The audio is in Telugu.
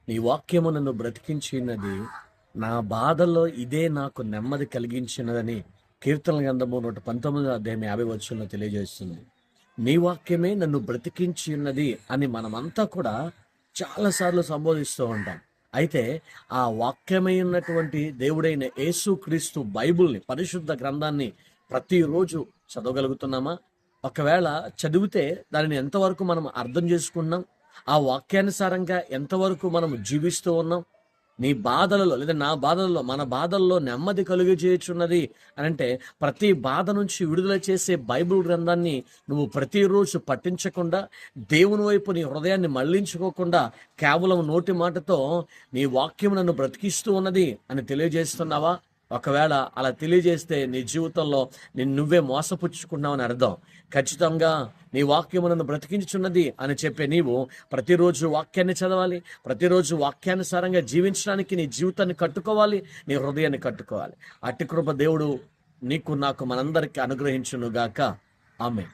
నీ వాక్యము నన్ను బ్రతికించినది, నా బాధల్లో ఇదే నాకు నెమ్మది కలిగించినదని కీర్తనల గ్రంథము 119 అధ్యాయం 50 వచనంలో తెలియజేస్తుంది. నీ వాక్యమే నన్ను బ్రతికించి ఉన్నది అని మనమంతా కూడా చాలాసార్లు సంబోధిస్తూ ఉంటాం. అయితే ఆ వాక్యమై ఉన్నటువంటి దేవుడైన యేసుక్రీస్తు బైబిల్ని, పరిశుద్ధ గ్రంథాన్ని ప్రతిరోజు చదవగలుగుతున్నామా? ఒకవేళ చదివితే దానిని ఎంతవరకు మనం అర్థం చేసుకున్నాం? ఆ వాక్యానుసారంగా ఎంతవరకు మనం జీవిస్తూ ఉన్నాం? నీ బాధలలో లేదా నా బాధలలో, మన బాధల్లో నెమ్మది కలుగజేయుచున్నది అని అంటే, ప్రతి బాధ నుంచి విడుదల చేసే బైబిల్ గ్రంథాన్ని నువ్వు ప్రతిరోజు పఠించకుండా, దేవుని వైపు నీ హృదయాన్ని మళ్లించుకోకుండా, కేవలం నోటి మాటతో నీ వాక్యం నన్ను బ్రతికిస్తూ ఉన్నది అని తెలియజేస్తున్నావా? ఒకవేళ అలా తెలియజేస్తే నీ జీవితంలో నువ్వే మోసపుచ్చుకున్నావని అర్థం. ఖచ్చితంగా నీ వాక్యము నన్ను బ్రతికించున్నది అని చెప్పే నీవు ప్రతిరోజు వాక్యాన్ని చదవాలి. ప్రతిరోజు వాక్యానుసారంగా జీవించడానికి నీ జీవితాన్ని కట్టుకోవాలి, నీ హృదయాన్ని కట్టుకోవాలి. అట్టి కృప దేవుడు నీకు, నాకు, మనందరికీ అనుగ్రహించునుగాక. ఆమేన్.